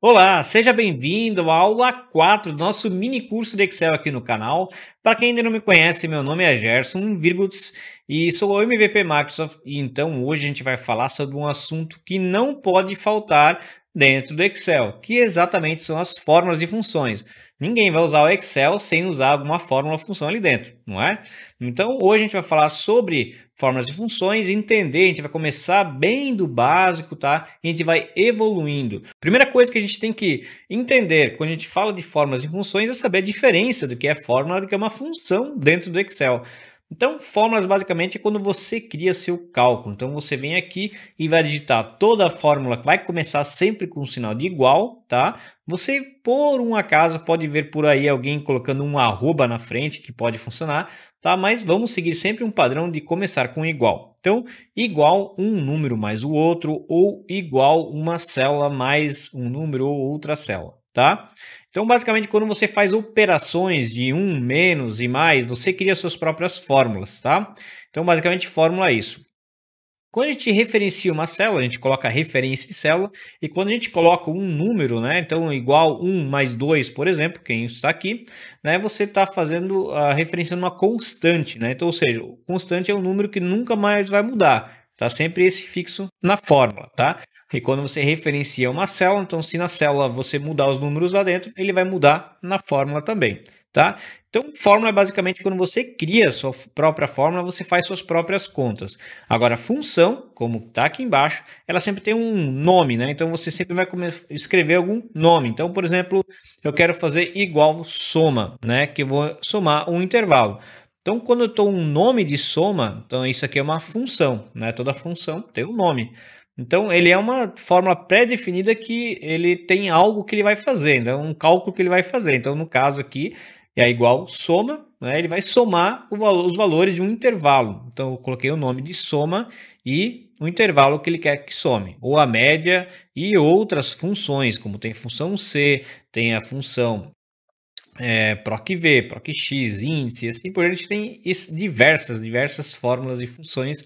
Olá, seja bem-vindo à aula 4 do nosso mini curso de Excel aqui no canal. Para quem ainda não me conhece, meu nome é Gerson Virguts e sou o MVP Microsoft. E então hoje a gente vai falar sobre um assunto que não pode faltar dentro do Excel, que exatamente são as fórmulas e funções. Ninguém vai usar o Excel sem usar alguma fórmula ou função ali dentro, não é? Então hoje a gente vai falar sobre fórmulas e funções, entender, a gente vai começar bem do básico, tá? E a gente vai evoluindo. Primeira coisa que a gente tem que entender quando a gente fala de fórmulas e funções é saber a diferença do que é fórmula e do que é uma função dentro do Excel. Então, fórmulas basicamente é quando você cria seu cálculo. Então, você vem aqui e vai digitar toda a fórmula que vai começar sempre com um sinal de igual, tá? Você, por um acaso, pode ver por aí alguém colocando um arroba na frente, que pode funcionar, tá? Mas vamos seguir sempre um padrão de começar com igual. Então, igual um número mais o outro, ou igual uma célula mais um número ou outra célula, tá? Então, basicamente, quando você faz operações de um, menos e mais, você cria suas próprias fórmulas, tá? Então, basicamente, fórmula é isso. Quando a gente referencia uma célula, a gente coloca a referência de célula, e quando a gente coloca um número, né, então igual 1 mais 2, por exemplo, quem está aqui, né, você está fazendo a referência numa constante, né, então, ou seja, constante é um número que nunca mais vai mudar, está sempre esse fixo na fórmula, tá? E quando você referencia uma célula, então se na célula você mudar os números lá dentro, ele vai mudar na fórmula também, tá? Então, fórmula é basicamente quando você cria sua própria fórmula, você faz suas próprias contas. Agora, função, como está aqui embaixo, ela sempre tem um nome, né? Então, você sempre vai escrever algum nome. Então, por exemplo, eu quero fazer igual soma, né? Que eu vou somar um intervalo. Então, quando eu estou um nome de soma, então isso aqui é uma função, né? Toda função tem um nome. Então, ele é uma fórmula pré-definida que ele tem algo que ele vai fazer, né? Um cálculo que ele vai fazer. Então, no caso aqui, é igual soma, né? Ele vai somar os valores de um intervalo. Então, eu coloquei o nome de soma e o intervalo que ele quer que some, ou a média e outras funções, como tem função C, tem a função PROC-V, PROC-X, índice, assim por diante, tem diversas fórmulas e funções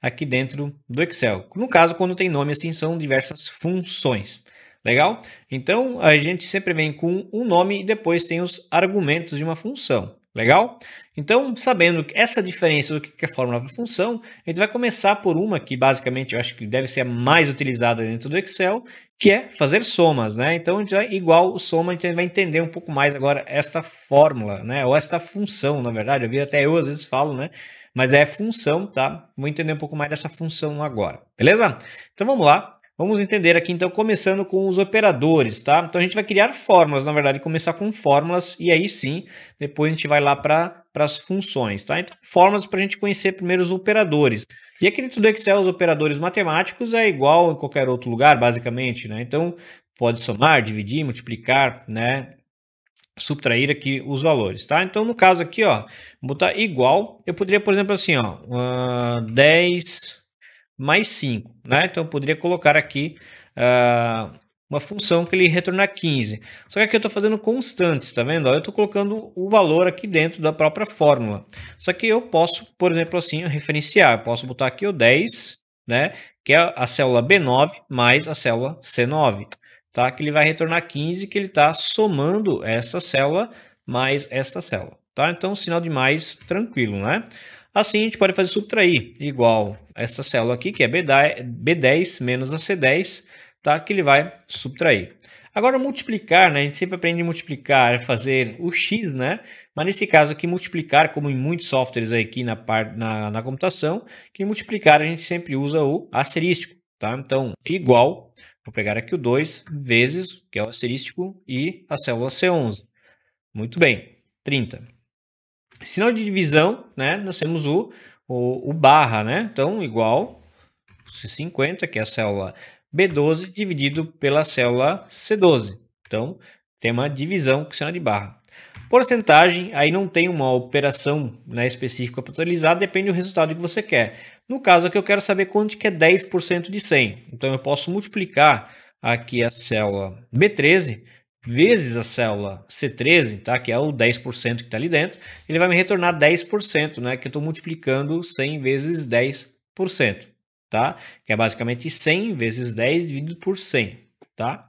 aqui dentro do Excel. No caso, quando tem nome assim, são diversas funções. Legal? Então, a gente sempre vem com um nome e depois tem os argumentos de uma função. Legal? Então, sabendo essa diferença do que é fórmula para função, a gente vai começar por uma que basicamente eu acho que deve ser a mais utilizada dentro do Excel, que é fazer somas, né? Então, a gente vai igual o soma, a gente vai entender um pouco mais agora esta fórmula, né? Ou esta função, na verdade, até eu às vezes falo, né? Mas é função, tá? Vou entender um pouco mais dessa função agora, beleza? Então, vamos lá. Vamos entender aqui, então, começando com os operadores, tá? Então, a gente vai criar fórmulas, na verdade, começar com fórmulas e aí sim, depois a gente vai lá para as funções, tá? Então, fórmulas para a gente conhecer primeiro os operadores. E aqui dentro do Excel, os operadores matemáticos é igual em qualquer outro lugar, basicamente, né? Então, pode somar, dividir, multiplicar, né? Subtrair aqui os valores, tá? Então, no caso aqui, ó, vou botar igual, eu poderia, por exemplo, assim, ó, 10 mais 5, né? Então, eu poderia colocar aqui uma função que ele retorna 15. Só que aqui eu estou fazendo constantes, tá vendo? Eu estou colocando o valor aqui dentro da própria fórmula. Só que eu posso, por exemplo, assim, referenciar. Eu posso botar aqui o 10, né? Que é a célula B9 mais a célula C9. Tá? Que ele vai retornar 15, que ele está somando esta célula mais esta célula. Tá? Então, sinal de mais tranquilo, né? Assim, a gente pode fazer subtrair igual esta célula aqui, que é B10 menos a C10, tá? Que ele vai subtrair. Agora, multiplicar, né? A gente sempre aprende a multiplicar, fazer o x, né? Mas nesse caso aqui, multiplicar, como em muitos softwares aqui na computação, que multiplicar a gente sempre usa o asterístico, tá? Então, igual, vou pegar aqui o 2 vezes, que é o asterístico, e a célula C11. Muito bem, 30. Sinal de divisão, né? Nós temos o barra, né? Então, igual 50, que é a célula B12, dividido pela célula C12. Então, tem uma divisão com sinal de barra. Porcentagem, aí não tem uma operação, né, específica para utilizar, depende do resultado que você quer. No caso aqui, eu quero saber quanto que é 10% de 100. Então, eu posso multiplicar aqui a célula B13 vezes a célula C13, tá? Que é o 10% que está ali dentro, ele vai me retornar 10%, né? Que eu estou multiplicando 100 vezes 10%, tá? Que é basicamente 100 vezes 10 dividido por 100, tá?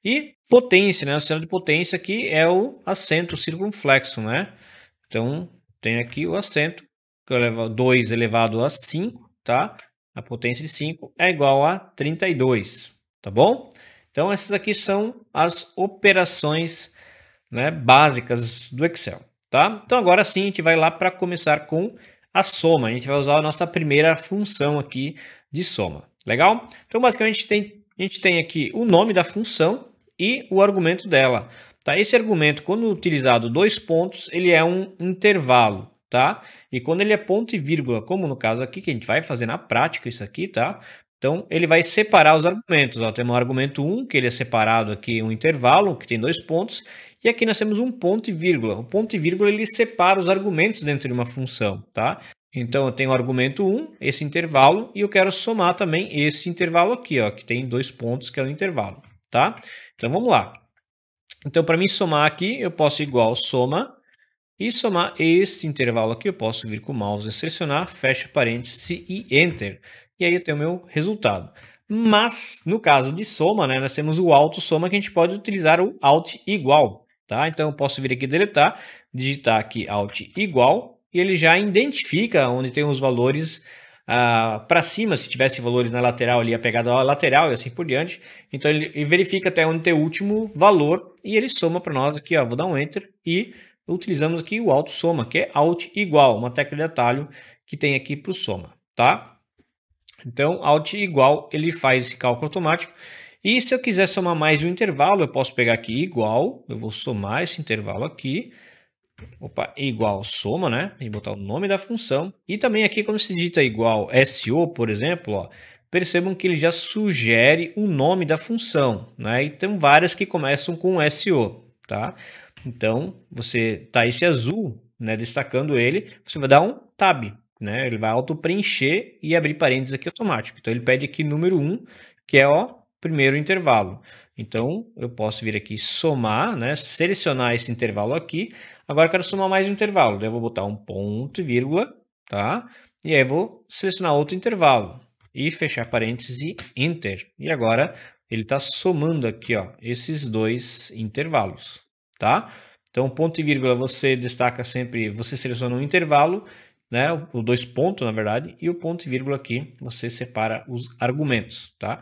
E potência, né? O sinal de potência aqui é o acento circunflexo, né? Então, tem aqui o acento, que é 2 elevado a 5, tá? A potência de 5 é igual a 32, tá bom? Então, essas aqui são as operações, né, básicas do Excel, tá? Então, agora sim, a gente vai lá para começar com a soma. A gente vai usar a nossa primeira função aqui de soma, legal? Então, basicamente, a gente tem aqui o nome da função e o argumento dela. Tá? Esse argumento, quando utilizado dois pontos, ele é um intervalo, tá? E quando ele é ponto e vírgula, como no caso aqui, que a gente vai fazer na prática isso aqui, tá? Então, ele vai separar os argumentos. Ó, temos o argumento 1, que ele é separado aqui um intervalo, que tem dois pontos, e aqui nós temos um ponto e vírgula. O ponto e vírgula, ele separa os argumentos dentro de uma função, tá? Então, eu tenho o argumento 1, esse intervalo, e eu quero somar também esse intervalo aqui, ó, que tem dois pontos, que é o intervalo, tá? Então, vamos lá. Então, para mim somar aqui, eu posso igual soma e somar esse intervalo aqui. Eu posso vir com o mouse e selecionar, fecha parênteses e Enter. E aí eu tenho o meu resultado. Mas, no caso de soma, né, nós temos o autossoma que a gente pode utilizar o Alt igual. Tá? Então, eu posso vir aqui deletar, digitar aqui Alt igual e ele já identifica onde tem os valores para cima. Se tivesse valores na lateral, ele ia pegar da lateral e assim por diante. Então ele verifica até onde tem o último valor e ele soma para nós aqui, ó. Vou dar um Enter e utilizamos aqui o auto soma, que é Alt igual, uma tecla de atalho que tem aqui para o soma, tá? Então Alt igual, ele faz esse cálculo automático. E se eu quiser somar mais de um intervalo, eu posso pegar aqui igual, eu vou somar esse intervalo aqui. Opa, igual soma, né? A gente botar o nome da função. E também aqui, quando se digita igual SO, por exemplo, ó, percebam que ele já sugere o nome da função, né? E tem várias que começam com SO, tá? Então, você tá esse azul, né, destacando ele, você vai dar um tab, né? Ele vai auto-preencher e abrir parênteses aqui automático. Então, ele pede aqui número 1, que é o primeiro intervalo. Então, eu posso vir aqui somar, né? Selecionar esse intervalo aqui. Agora eu quero somar mais um intervalo. Daí eu vou botar um ponto e vírgula, tá? E aí eu vou selecionar outro intervalo e fechar parênteses e Enter. E agora ele está somando aqui, ó, esses dois intervalos, tá? Então, ponto e vírgula você destaca sempre, você seleciona um intervalo, né? O dois pontos, na verdade, e o ponto e vírgula aqui você separa os argumentos, tá?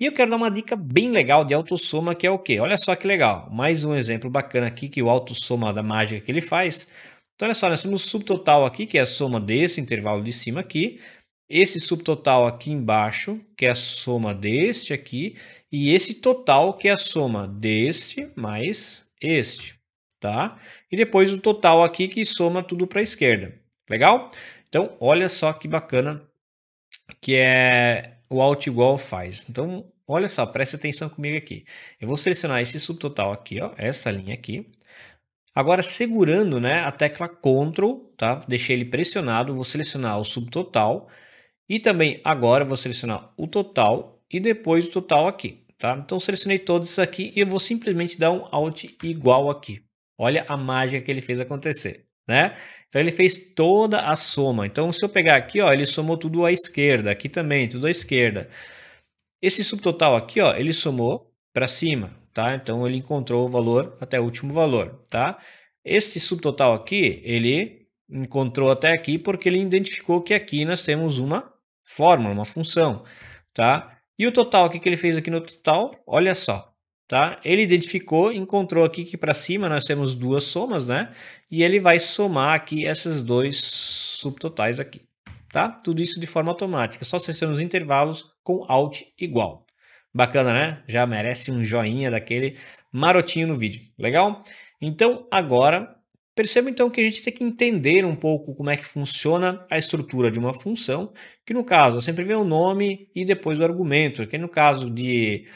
E eu quero dar uma dica bem legal de autossoma, que é o quê? Olha só que legal, mais um exemplo bacana aqui que o autossoma da mágica que ele faz. Então olha só, nós temos o subtotal aqui, que é a soma desse intervalo de cima aqui, esse subtotal aqui embaixo, que é a soma deste aqui, e esse total, que é a soma deste mais este, tá? E depois o total aqui que soma tudo para a esquerda, legal? Então olha só que bacana que é o Alt igual faz. Então, olha só, presta atenção comigo aqui. Eu vou selecionar esse subtotal aqui, ó, essa linha aqui. Agora, segurando, né, a tecla Ctrl, tá? Deixei ele pressionado, vou selecionar o subtotal. E também agora vou selecionar o total e depois o total aqui, tá? Então, selecionei todos isso aqui e eu vou simplesmente dar um Alt igual aqui. Olha a mágica que ele fez acontecer, né? Então ele fez toda a soma. Então se eu pegar aqui, ó, ele somou tudo à esquerda, aqui também, tudo à esquerda. Esse subtotal aqui, ó, ele somou para cima, tá? Então ele encontrou o valor até o último valor, tá? Esse subtotal aqui, ele encontrou até aqui porque ele identificou que aqui nós temos uma fórmula, uma função, tá? E o total aqui que ele fez aqui no total, olha só. Tá? Ele identificou, encontrou aqui que para cima nós temos duas somas, né? E ele vai somar aqui esses dois subtotais aqui, tá? Tudo isso de forma automática, só selecionando os intervalos com Alt igual. Bacana, né? Já merece um joinha daquele marotinho no vídeo, legal? Então agora, perceba então que a gente tem que entender um pouco como é que funciona a estrutura de uma função, que no caso sempre vem o nome e depois o argumento, que no caso de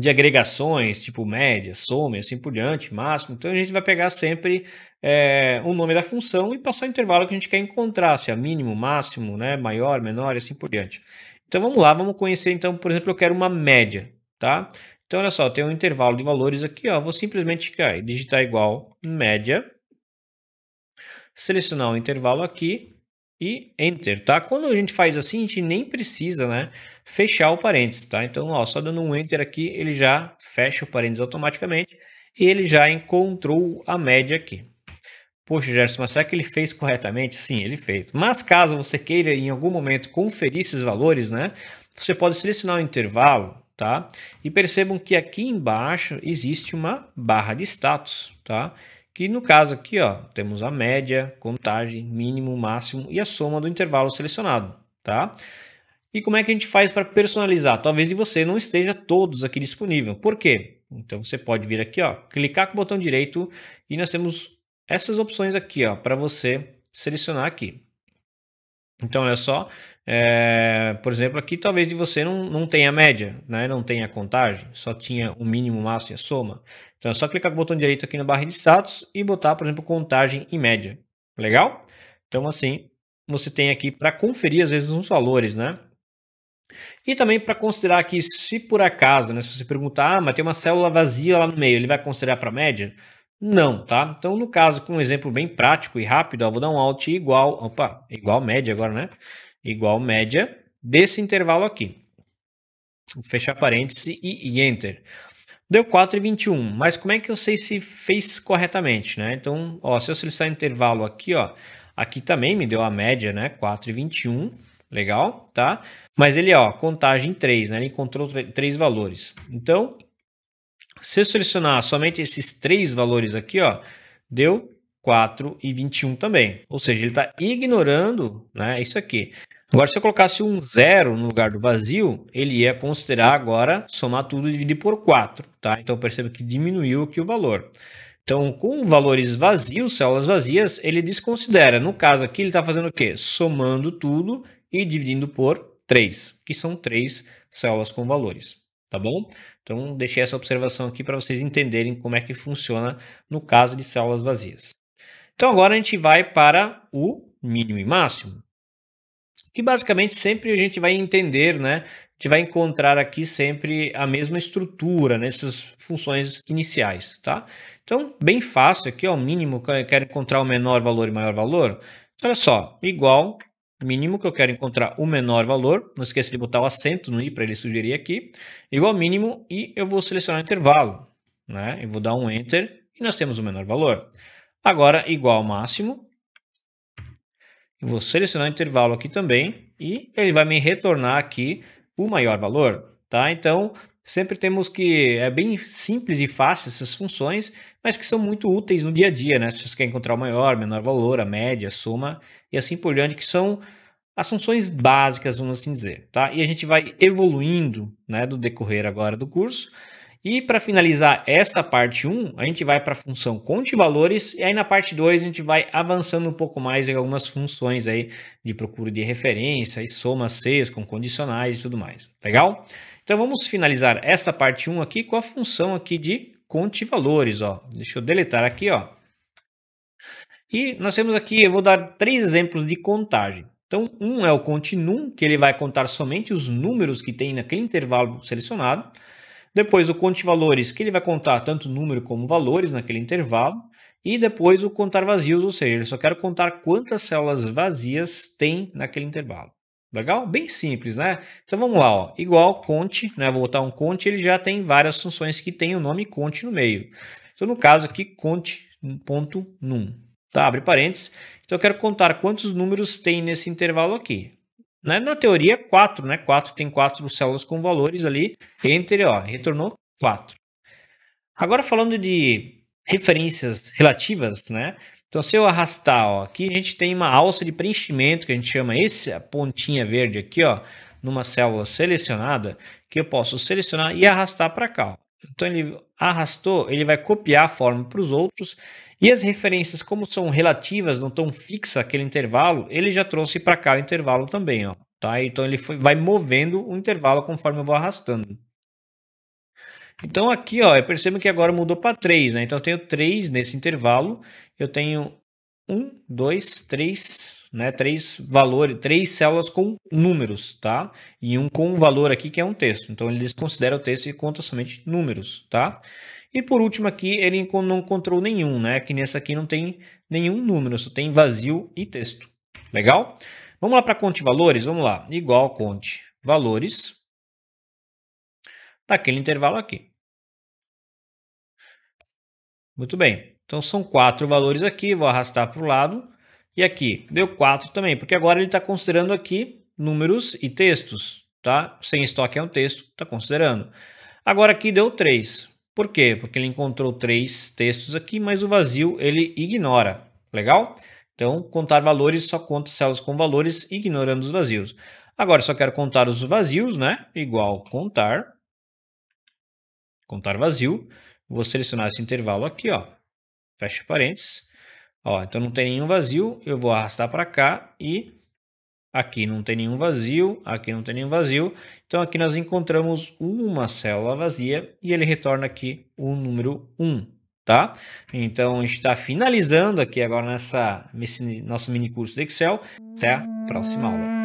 agregações, tipo média, soma e assim por diante, máximo. Então a gente vai pegar sempre o nome da função e passar o intervalo que a gente quer encontrar, se é mínimo, máximo, né, maior, menor e assim por diante. Então vamos lá, vamos conhecer então, por exemplo, eu quero uma média, tá? Então olha só, tem um intervalo de valores aqui, ó, vou simplesmente digitar igual média, selecionar o intervalo aqui e Enter, tá? Quando a gente faz assim, a gente nem precisa, né, fechar o parênteses, tá? Então, ó, só dando um Enter aqui, ele já fecha o parênteses automaticamente e ele já encontrou a média aqui. Poxa, Gerson, mas será que ele fez corretamente? Sim, ele fez. Mas caso você queira em algum momento conferir esses valores, né, você pode selecionar o intervalo, tá? E percebam que aqui embaixo existe uma barra de status, tá? Que no caso aqui, ó, temos a média, contagem, mínimo, máximo e a soma do intervalo selecionado, tá? E como é que a gente faz para personalizar? Talvez de você não esteja todos aqui disponível. Por quê? Então você pode vir aqui, ó, clicar com o botão direito e nós temos essas opções aqui, ó, para você selecionar aqui. Então, olha só, por exemplo, aqui talvez de você não tenha média, né? Não tenha contagem, só tinha o mínimo, o máximo e a soma. Então, é só clicar com o botão direito aqui na barra de status e botar, por exemplo, contagem e média. Legal? Então, assim, você tem aqui para conferir, às vezes, uns valores, né? E também para considerar que se por acaso, né, se você perguntar, mas tem uma célula vazia lá no meio, ele vai considerar para média? Não, tá? Então, no caso, com um exemplo bem prático e rápido, ó, vou dar um Alt igual, igual média agora, né? Igual média desse intervalo aqui. Vou fechar parênteses e Enter. Deu 4,21, mas como é que eu sei se fez corretamente, né? Então, ó, se eu selecionar intervalo aqui, ó, aqui também me deu a média, né? 4,21, legal, tá? Mas ele, ó, contagem 3, né? Ele encontrou 3 valores. Então, se eu selecionar somente esses 3 valores aqui, ó, deu 4,21 também. Ou seja, ele está ignorando, né, isso aqui. Agora, se eu colocasse um 0 no lugar do vazio, ele ia considerar agora somar tudo e dividir por 4, tá? Então, perceba que diminuiu aqui o valor. Então, com valores vazios, células vazias, ele desconsidera. No caso aqui, ele está fazendo o quê? Somando tudo e dividindo por 3, que são 3 células com valores, tá bom? Então, deixei essa observação aqui para vocês entenderem como é que funciona no caso de células vazias. Então, agora a gente vai para o mínimo e máximo, que basicamente sempre a gente vai entender, né? A gente vai encontrar aqui sempre a mesma estrutura nessas funções iniciais, tá? Então, bem fácil aqui, ó, o mínimo que eu quero encontrar o menor valor e maior valor. Olha só, igual mínimo que eu quero encontrar o menor valor, não esqueça de botar o acento no i para ele sugerir aqui, igual mínimo e eu vou selecionar o intervalo, né? Eu vou dar um Enter e nós temos o menor valor. Agora, igual máximo, eu vou selecionar o intervalo aqui também e ele vai me retornar aqui o maior valor, tá? Então, sempre temos que... É bem simples e fácil essas funções, mas que são muito úteis no dia a dia, né? Se você quer encontrar o maior, menor valor, a média, a soma e assim por diante, que são as funções básicas, vamos assim dizer, tá? E a gente vai evoluindo, né, do decorrer agora do curso. E para finalizar esta parte 1, a gente vai para a função conte valores e aí na parte 2 a gente vai avançando um pouco mais em algumas funções aí de procura de referência e soma Cs com condicionais e tudo mais. Legal? Então vamos finalizar esta parte 1 aqui com a função aqui de conte valores, ó. Deixa eu deletar aqui, ó. E nós temos aqui, eu vou dar 3 exemplos de contagem. Então, um é o conte num, que ele vai contar somente os números que tem naquele intervalo selecionado. Depois o conte valores, que ele vai contar tanto número como valores naquele intervalo. E depois o contar vazios, ou seja, ele só quer contar quantas células vazias tem naquele intervalo. Legal? Bem simples, né? Então vamos lá, ó. Igual conte, né? Vou botar um conte, ele já tem várias funções que tem o nome conte no meio. Então no caso aqui, conte.num. Tá, abre parênteses. Então eu quero contar quantos números tem nesse intervalo aqui. Na teoria, 4, né? 4 tem 4 células com valores ali. Enter, ó, retornou 4. Agora falando de referências relativas, né? Então se eu arrastar, ó, aqui a gente tem uma alça de preenchimento, que a gente chama essa pontinha verde aqui, ó, numa célula selecionada, que eu posso selecionar e arrastar para cá, ó. Então ele arrastou, ele vai copiar a forma para os outros. E as referências, como são relativas, não tão fixa aquele intervalo, ele já trouxe para cá o intervalo também, ó, tá? Então ele vai movendo o intervalo conforme eu vou arrastando. Então aqui, ó, eu percebo que agora mudou para 3, né? Então eu tenho 3 nesse intervalo, eu tenho 1, 2, 3, né? 3 valores, 3 células com números, tá? E um com um valor aqui que é um texto. Então ele desconsidera o texto e conta somente números, tá? E por último aqui, ele não encontrou nenhum, né? Que nessa aqui não tem nenhum número, só tem vazio e texto. Legal? Vamos lá para conte valores? Vamos lá. Igual conte valores daquele intervalo aqui. Muito bem. Então são 4 valores aqui, vou arrastar para o lado. E aqui deu 4 também, porque agora ele está considerando aqui números e textos, tá? Sem estoque é um texto, está considerando. Agora aqui deu 3. Por quê? Porque ele encontrou 3 textos aqui, mas o vazio ele ignora. Legal? Então, contar valores só conta células com valores, ignorando os vazios. Agora, só quero contar os vazios, né? Igual contar vazio. Vou selecionar esse intervalo aqui, ó. Fecha parênteses. Ó, então não tem nenhum vazio, eu vou arrastar para cá e aqui não tem nenhum vazio, aqui não tem nenhum vazio. Então aqui nós encontramos uma célula vazia e ele retorna aqui o número 1, tá? Então a gente está finalizando aqui agora nesse nosso mini curso do Excel. Até a próxima aula.